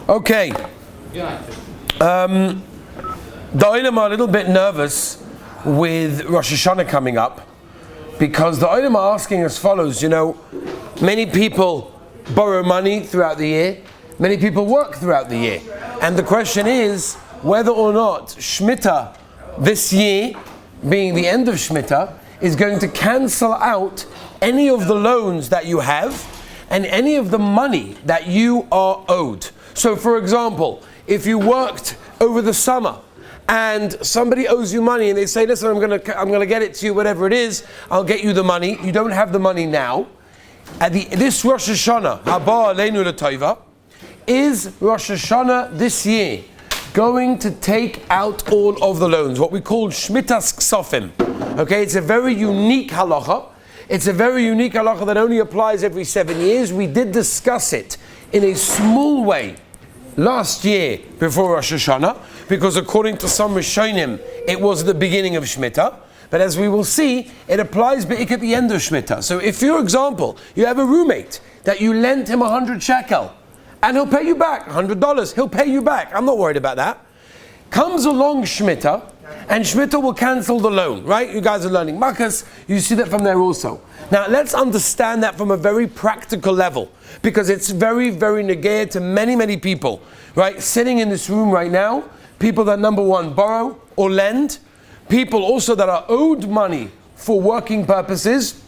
Okay. The Olim are a little bit nervous with Rosh Hashanah coming up because the Olim are asking as follows. Many people borrow money throughout the year. Many people work throughout the year. And the question is whether or not Shmita this year, being the end of Shmita, is going to cancel out any of the loans that you have and any of the money that you are owed. So for example, if you worked over the summer and somebody owes you money and they say, listen, I'm gonna get it to you, whatever it is, I'll get you the money. You don't have the money now. This Rosh Hashanah, Haba Aleinu L'Toiva, is Rosh Hashanah this year going to take out all of the loans, what we call Shmitas kesafim. Okay, it's a very unique halacha. It's a very unique halacha that only applies every 7 years. We did discuss it in a small way last year before Rosh Hashanah, because according to some Rishonim, it was the beginning of Shmita. But as we will see, it applies at the end of Shmita. So if, for example, you have a roommate that you lent him 100 shekel, and he'll pay you back $100, he'll pay you back. I'm not worried about that. Comes along Shmita, and Shmita will cancel the loan, right? You guys are learning Makkos, you see that from there also. Now let's understand that from a very practical level, because it's very, very negaya to many, many people, right? Sitting in this room right now, people that number one, borrow or lend, people also that are owed money for working purposes.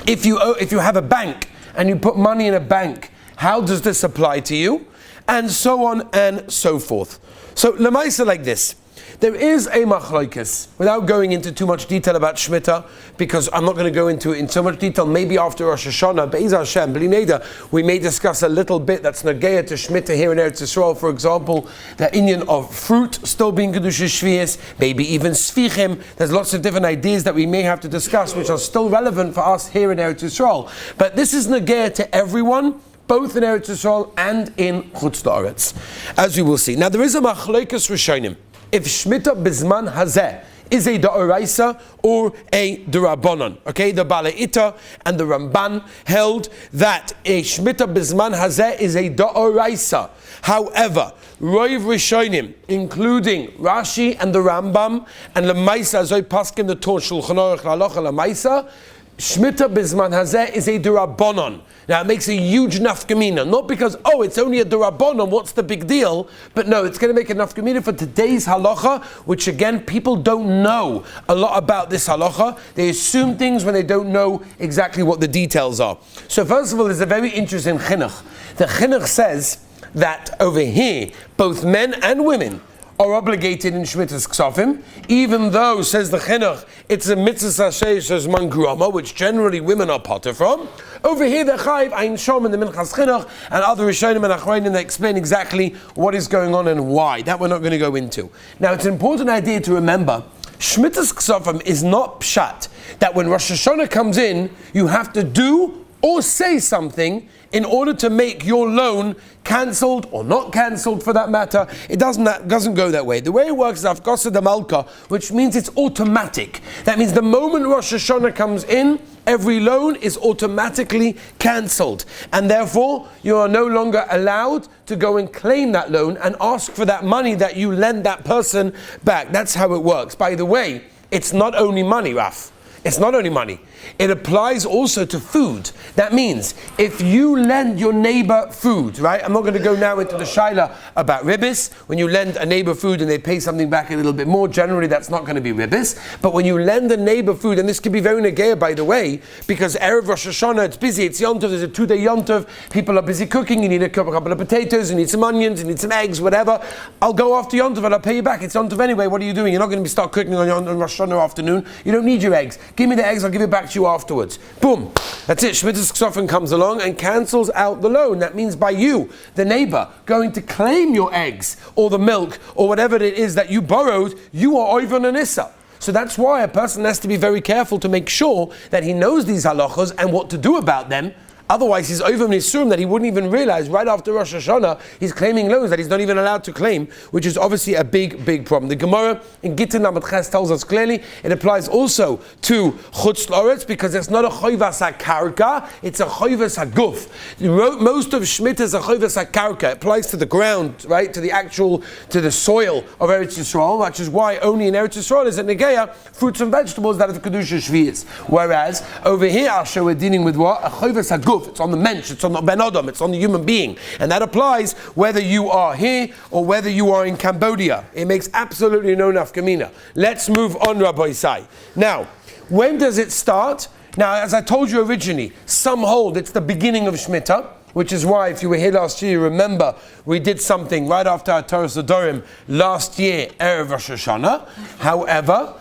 If you have a bank and you put money in a bank, how does this apply to you? And so on and so forth. So, lemaisa like this. There is a machlokes, without going into too much detail about Shmita, because I'm not going to go into it in so much detail, maybe after Rosh Hashanah, Be'ez Hashem, B'li Neder, we may discuss a little bit that's nageya to Shmita here in Eretz Yisrael, for example, the inyan of fruit still being Kedusha Shvius, maybe even Sfichim. There's lots of different ideas that we may have to discuss, which are still relevant for us here in Eretz Yisrael. But this is nageya to everyone, both in Eretz Yisrael and in Chutz La'aretz, as we will see. Now there is a machlokes Rishonim. If Shmita Bizman Hazeh is a Da'oraisa or a D'Rabbanan. Okay, the Balaita and the Ramban held that a Shmita Bizman Hazeh is a Da'oraisa. However, Roiv Rishonim, including Rashi and the Rambam, and Lemaisa Zoi Paskin, the Torah Shulchan Aruch L'Halacha Lemaisa, Shmita Bizman Hazeh is a D'Rabbanan. Now it makes a huge nafkamina, not because, it's only a D'Rabbanan, what's the big deal? But no, it's going to make a nafkamina for today's halacha, which again, people don't know a lot about this halacha. They assume things when they don't know exactly what the details are. So first of all, there's a very interesting chinuch. The chinuch says that over here, both men and women are obligated in Shmitas kesafim, even though, says the chinuch, it's a mitzvah says mangrama, which generally women are potter from. Over here, the Chayiv, Ein Shom, and the Minchas Chinuch, and other Rishonim and Achronim, they explain exactly what is going on and why. That we're not going to go into. Now, it's an important idea to remember, Shmitas kesafim is not pshat, that when Rosh Hashanah comes in, you have to do or say something in order to make your loan cancelled or not cancelled for that matter. It doesn't go that way. The way it works is Afkasa de Malka, which means it's automatic. That means the moment Rosh Hashanah comes in, every loan is automatically cancelled. And therefore, you are no longer allowed to go and claim that loan and ask for that money that you lend that person back. That's how it works. By the way, it's not only money, Raf. It's not only money. It applies also to food. That means if you lend your neighbor food, right? I'm not going to go now into the shaila about ribbis. When you lend a neighbor food and they pay something back a little bit more, generally that's not going to be ribbis. But when you lend a neighbor food, and this can be very negaya by the way, because Erev Rosh Hashanah, it's busy, it's Yom Tov, there's a 2-day Yom Tov, people are busy cooking, you need a couple of potatoes, you need some onions, you need some eggs, whatever. I'll go after Yom Tov and I'll pay you back. It's Yom Tov anyway, what are you doing? You're not going to start cooking on Rosh Hashanah afternoon. You don't need your eggs. Give me the eggs, I'll give it back to you afterwards. Boom. That's it. Shmitas kesafim comes along and cancels out the loan. That means by you, the neighbor, going to claim your eggs or the milk or whatever it is that you borrowed, you are oivan and issa. So that's why a person has to be very careful to make sure that he knows these halachas and what to do about them. Otherwise, he's over Nisurim that he wouldn't even realize right after Rosh Hashanah, he's claiming loans that he's not even allowed to claim, which is obviously a big, big problem. The Gemara in Gittin Lamed Ches tells us clearly, it applies also to Chutz La'aretz because it's not a Choivas HaKarka, it's a Choivas HaGuf. Most of Shmitas are Choivas HaKarka. It applies to the ground, right, to the soil of Eretz Yisrael, which is why only in Eretz Yisrael is it Negeya, fruits and vegetables that are the Kedusha Shvi'is. Whereas, over here, Asher, we're dealing with what? A Choivas HaGuf. It's on the mensch, it's on the ben adam, it's on the human being, and that applies whether you are here or whether you are in Cambodia. It makes absolutely no nafkamina. Let's move on, Rabbi Isai. Now, when does it start? Now, as I told you originally, some hold it's the beginning of Shemitah, which is why, if you were here last year, you remember we did something right after our Torah Sodorim last year, Erev Rosh Hashanah. However,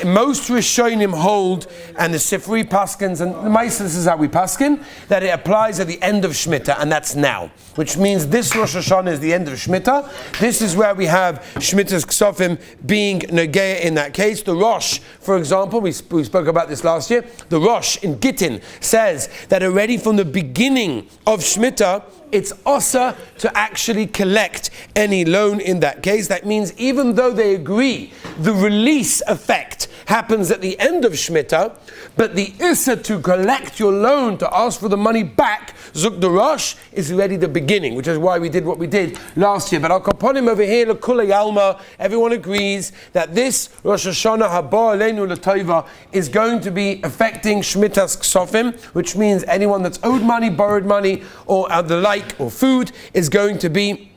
most Rishonim hold, and the Sifri Paskins, and the Maisa, this is how we Paskin, that it applies at the end of Shemitah, and that's now. Which means this Rosh Hashanah is the end of Shemitah. This is where we have Shmitas kesafim being Negeya in that case. The Rosh, for example, we spoke about this last year, the Rosh in Gittin says that already from the beginning of Shemitah, it's asa to actually collect any loan in that case. That means even though they agree the release effect happens at the end of Shemitah, but the issa to collect your loan, to ask for the money back, Zuk the Rosh, is already the beginning, which is why we did what we did last year. But Al Kaponim over here, L'Kula Yalma, everyone agrees that this Rosh Hashanah Haba Aleinu L'Tova is going to be affecting Shmitas kesafim, which means anyone that's owed money, borrowed money, or the like, or food, is going to be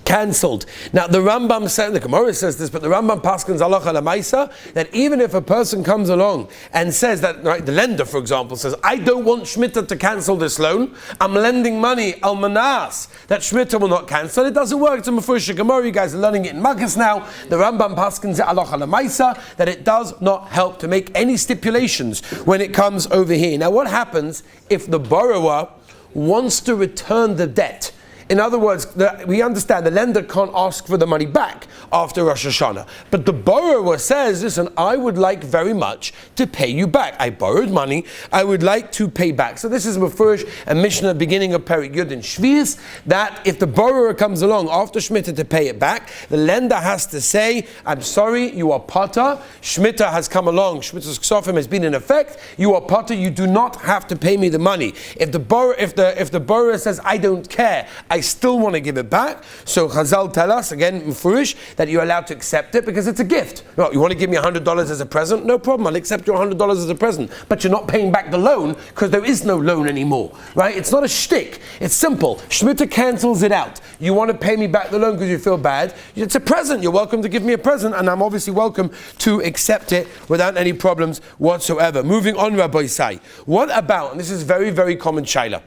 cancelled. Now the Rambam says, the Gemara says this, but the Rambam paskins halacha lemaisa that even if a person comes along and says that, right, the lender, for example, says, I don't want Shmita to cancel this loan, I'm lending money al manas that Shmita will not cancel. It doesn't work. It's a mefurish Gemara. You guys are learning it in Makkos now. The Rambam paskins halacha lemaisa that it does not help to make any stipulations when it comes over here. Now what happens if the borrower wants to return the debt? In other words, we understand the lender can't ask for the money back after Rosh Hashanah. But the borrower says, listen, I would like very much to pay you back. I borrowed money, I would like to pay back. So this is Mefurish, a Mishnah beginning of Perek Yud in Shvi'is, that if the borrower comes along after Shemitah to pay it back, the lender has to say, I'm sorry, you are pata, Shemitah has come along, Shmitas kesafim has been in effect, you are pata, you do not have to pay me the money. If the borrower says, I don't care, I still want to give it back, so Chazal tell us, again, Mefurish, that you're allowed to accept it because it's a gift. Well, you want to give me $100 as a present? No problem, I'll accept your $100 as a present. But you're not paying back the loan because there is no loan anymore, right? It's not a shtick. It's simple. Shemitah cancels it out. You want to pay me back the loan because you feel bad? It's a present. You're welcome to give me a present, and I'm obviously welcome to accept it without any problems whatsoever. Moving on, Rabbi Isai. What about, and this is very, very common shaila,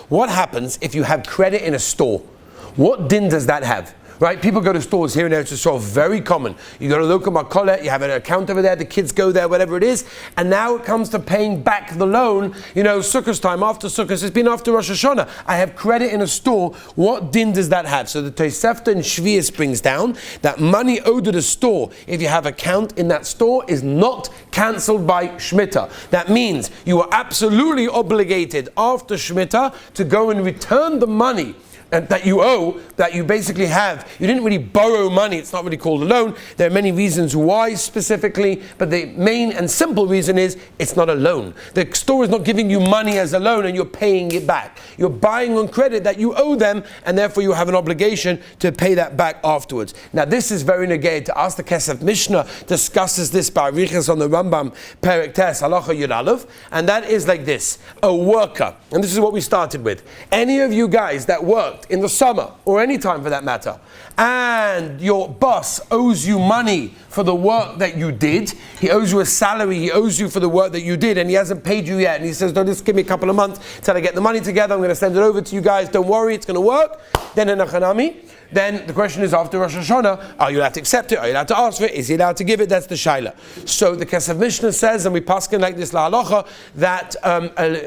what happens if you have credit in a store? What din does that have? Right? People go to stores here in Eretz Yisrael, very common. You go to local makolet, you have an account over there, the kids go there, whatever it is, and now it comes to paying back the loan, Sukkot time, after Sukkot, it's been after Rosh Hashanah. I have credit in a store, what din does that have? So the Tosefta in Shvi'is brings down that money owed to the store, if you have account in that store, is not cancelled by Shemitah. That means you are absolutely obligated after Shemitah to go and return the money and that you owe, that you basically have. You didn't really borrow money, it's not really called a loan. There are many reasons why specifically, but the main and simple reason is it's not a loan. The store is not giving you money as a loan and you're paying it back. You're buying on credit that you owe them, and therefore you have an obligation to pay that back afterwards. Now this is very negated to us. The Kesef Mishnah discusses this by Arichas on the Rambam, Perek Tes, Halacha Yud Aleph, and that is like this. A worker, and this is what we started with. Any of you guys that work in the summer, or any time for that matter, and your boss owes you money for the work that you did, he owes you a salary, he owes you for the work that you did, and he hasn't paid you yet, and he says, no, just give me a couple of months till I get the money together, I'm going to send it over to you guys, don't worry, it's going to work. Then in a Hanami, then the question is, after Rosh Hashanah, are you allowed to accept it? Are you allowed to ask for it? Is he allowed to give it? That's the shaila. So the Kesef Mishnah says, and we paskin like this la halacha, that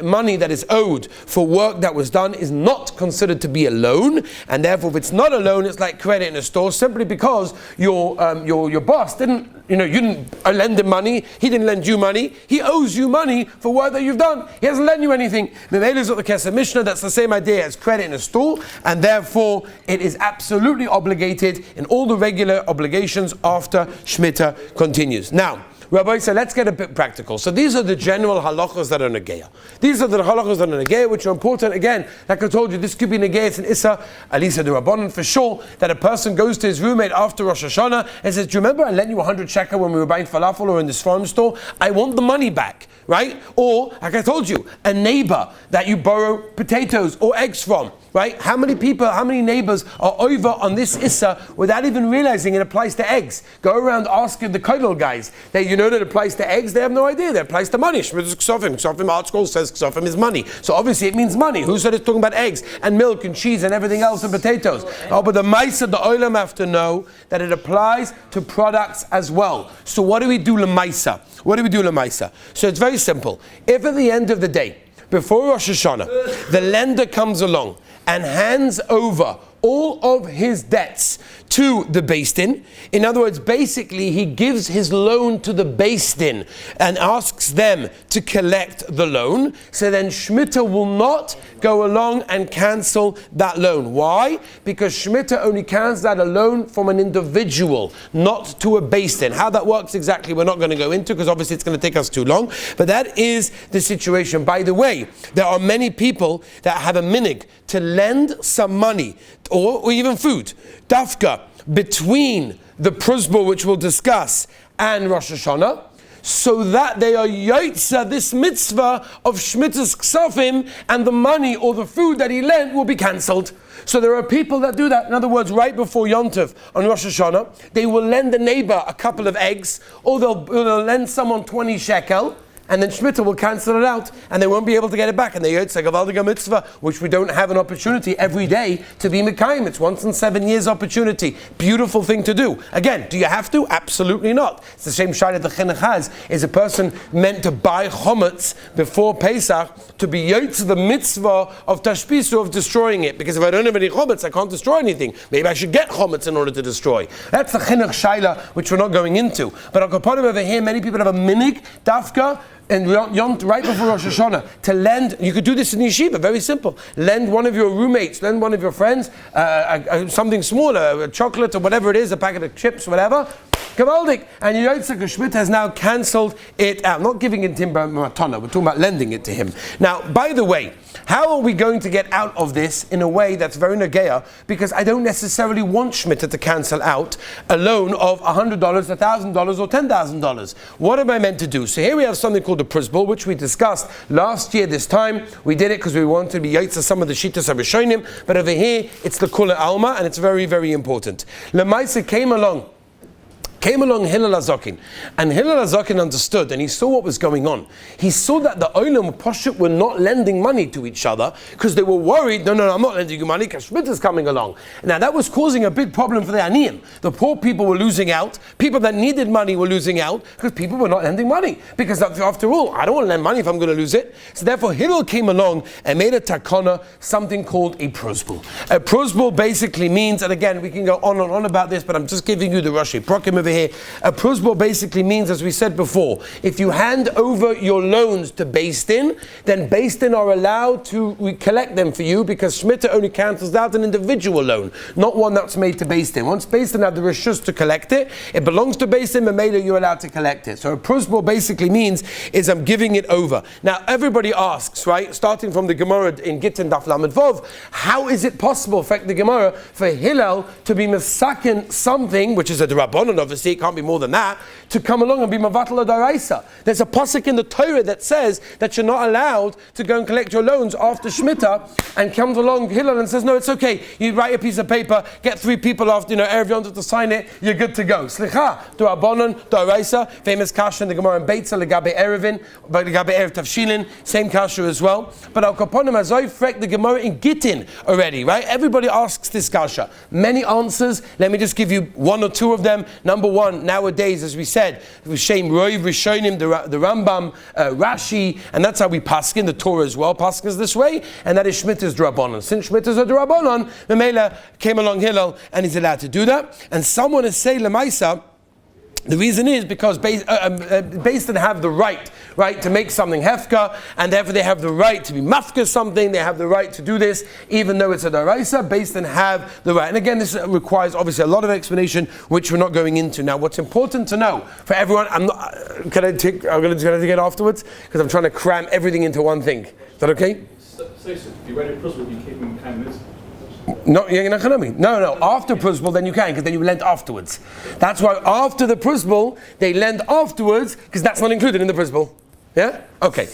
money that is owed for work that was done is not considered to be a loan, and therefore if it's not a loan, it's like credit in a store, simply because your boss didn't you didn't lend him money. He didn't lend you money. He owes you money for work that you've done. He hasn't lent you anything. Memele is not the Kesef Mishnah. That's the same idea as credit in a store, and therefore it is absolutely obligated in all the regular obligations after Shmita continues. Now, Rabbi said, let's get a bit practical. So these are the general halachos that are negeya. These are the halachos that are negeya, which are important. Again, like I told you, this could be negeya. It's an issa, alisa de rabbanon for sure, that a person goes to his roommate after Rosh Hashanah and says, do you remember I lent you 100 shekel when we were buying falafel or in this farm store? I want the money back, right? Or, like I told you, a neighbor that you borrow potatoes or eggs from, right? How many people, how many neighbors are over on this issa without even realizing it applies to eggs? Go around asking the kollel guys that you know that it applies to eggs. They have no idea. That applies to money. Shmitas kesafim. Kesafim, Art Scroll says kesafim is money. So obviously it means money. Who said it's talking about eggs and milk and cheese and everything else and potatoes? Oh, but the Maisa, the Olam have to know that it applies to products as well. So what do we do Lemaisa? What do we do Lemaisa? So it's very simple. If at the end of the day, before Rosh Hashanah, the lender comes along and hands over all of his debts to the Beis Din. In other words, basically he gives his loan to the Beis Din and asks them to collect the loan. So then Shmita will not go along and cancel that loan. Why? Because Shmita only cancels out a loan from an individual, not to a Beis Din. How that works exactly we're not going to go into because obviously it's going to take us too long. But that is the situation. By the way, there are many people that have a minig to lend some money or even food, dafka, between the prusbul, which we'll discuss, and Rosh Hashanah, so that they are yaitza, this mitzvah of Shmitas kesafim, and the money or the food that he lent will be cancelled. So there are people that do that. In other words, right before Yom Tov on Rosh Hashanah, they will lend a neighbor a couple of eggs, or they'll lend someone 20 shekel, and then Shmita will cancel it out, and they won't be able to get it back. And they yotze gavaldiga mitzvah, which we don't have an opportunity every day to be mekayim. It's once in 7 years opportunity. Beautiful thing to do. Again, do you have to? Absolutely not. It's the same shayla the chinuch has. Is a person meant to buy chometz before Pesach to be yotze the mitzvah of tashpisu, of destroying it? Because if I don't have any chometz, I can't destroy anything. Maybe I should get chometz in order to destroy. That's the chinuch shayla, which we're not going into. But I'll put over here, many people have a minig dafka, and right before Rosh Hashanah, to lend. You could do this in yeshiva, very simple. Lend one of your roommates, lend one of your friends something smaller, a chocolate or whatever it is, a packet of chips, whatever. Gavaldik. And Yitzchak Shmita has now cancelled it out. Not giving it to him by matana, we're talking about lending it to him. Now, by the way, how are we going to get out of this in a way that's very negeya? Because I don't necessarily want Shmita to cancel out a loan of $100, $1,000, or $10,000. What am I meant to do? So here we have something called the prusbul, which we discussed last year. This time we did it because we wanted to be yaitza some of the Shmitas of Rishonim, but over here it's the kula alma, and it's very, very important. Lemaisa came along Hillel HaZaken, and Hillel HaZaken understood, and he saw what was going on. He saw that the Olam Pashut were not lending money to each other because they were worried, no, I'm not lending you money because Shmita is coming along. Now that was causing a big problem for the Aniyim. The poor people were losing out. People that needed money were losing out because people were not lending money. Because after all, I don't want to lend money if I'm going to lose it. So therefore Hillel came along and made a takana, something called a prusbul. A prusbul basically means, and again we can go on and on about this, but I'm just giving you the Rashi Prokim over here. A prusbul basically means, as we said before, if you hand over your loans to Beis Din, then Beis Din are allowed to collect them for you, because Shmita only cancels out an individual loan, not one that's made to Beis Din. Once Beis Din have the reshus to collect it, it belongs to Beis Din, and Mamela you're allowed to collect it. So a prusbul basically means is I'm giving it over. Now everybody asks, right, starting from the Gemara in Gittin Daf Lamed Vov, how is it possible, in fact the Gemara, for Hillel to be mesaken something, which is a Rabbanon, obviously it can't be more than that, to come along and be mavatala daraisa. There's a pasuk in the Torah that says that you're not allowed to go and collect your loans after Shmita, and comes along Hillel and says, no, it's okay. You write a piece of paper, get 3 people after, Erev Yom Tov to sign it, you're good to go. Slicha, Rabbanon, daraisa, famous kasha in the Gemara in Beitza, legabe Erevin, but legabe Erev Tavshilin, same kasha as well. But al kaponim azoi frek the Gemara in Gittin already, right? Everybody asks this kasha. Many answers, let me just give you 1 or 2 of them. Number 1, nowadays, as we said, Shem Roiv Rishonim, the Rambam, Rashi, and that's how we paskin, the Torah as well paskins this way, and that is Shmitas Drabonon. Since Shmitas are Drabonon, Memela came along Hillel, and he's allowed to do that. And someone is saying Lemaisa, The reason is because Beis Din have the right to make something hefka, and therefore they have the right to be mafka something. They have the right to do this, even though it's a daraisa. Beis Din have the right. And again, this requires obviously a lot of explanation, which we're not going into now. What's important to know for everyone, I'm going to take it afterwards because I'm trying to cram everything into one thing. Is that okay? So, if you read it principle, you keep in kind of No, after principle then you can, because then you lend afterwards. That's why after the principle they lend afterwards, because that's not included in the principle. Yeah? Okay.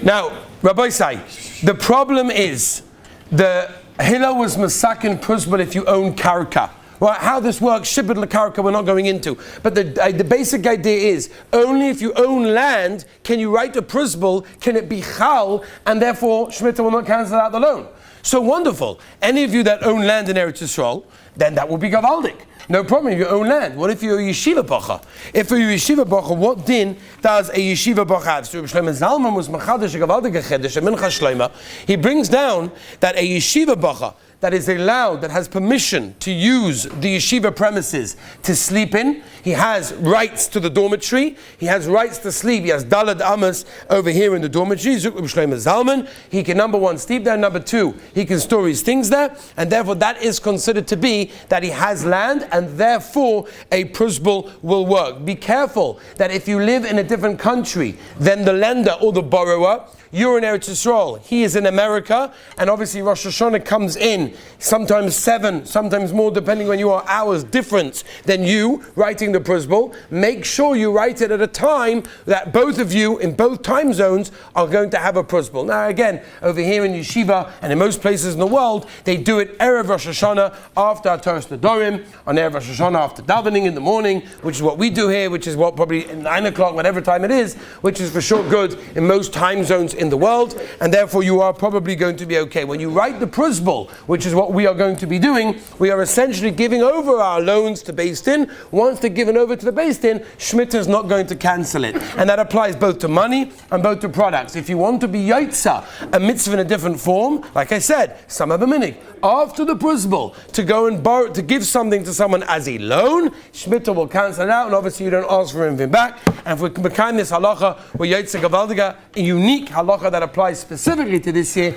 Now, Rabbi say, the problem is the Hillel was masakin principle if you own karka. Right, how this works, shibud l'karka, we're not going into. But the basic idea is, only if you own land can you write a principle, can it be chal, and therefore Shmita will not cancel out the loan. So wonderful. Any of you that own land in Eretz Yisrael, then that will be gavaldik. No problem if you own land. What if you're a yeshiva bacha? If you're a yeshiva bacha, what din does a yeshiva bacha have? So Shlomo Zalman was machadash a gavaldik chedesh, a mincha shleima. He brings down that a yeshiva bacha that is allowed, that has permission to use the yeshiva premises to sleep in. He has rights to the dormitory. He has rights to sleep. He has dalad amas over here in the dormitory. Zuk Shlomo Zalman. He can, number one, sleep there. Number two, he can store his things there. And therefore that is considered to be that he has land, and therefore a principle will work. Be careful that if you live in a different country than the lender or the borrower, you're in Eretz Yisrael, he is in America, and obviously Rosh Hashanah comes in sometimes 7, sometimes more, depending on your hours difference than you writing the principle. Make sure you write it at a time that both of you in both time zones are going to have a principle. Now again, over here in Yeshiva and in most places in the world, they do it Erev Rosh Hashanah after Ataras Nedorim, on Erev Rosh Hashanah after davening in the morning, which is what we do here, which is what probably 9 o'clock, whatever time it is, which is for sure good in most time zones in the world, and therefore you are probably going to be okay. When you write the principle, which is what we are going to be doing, we are essentially giving over our loans to Beis Din. Once they're given over to the Beis Din, Shmita is not going to cancel it. And that applies both to money and both to products. If you want to be Yaitza, a mitzvah in a different form, like I said, some have a minig. After the principle, to go and borrow, to give something to someone as a loan, Shmita will cancel it out, and obviously you don't ask for anything back. And if we can become this halacha, we're Yaitza Gavaldiga, a unique halacha that applies specifically to this year.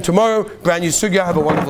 Tomorrow, brand new sugya. Have a wonderful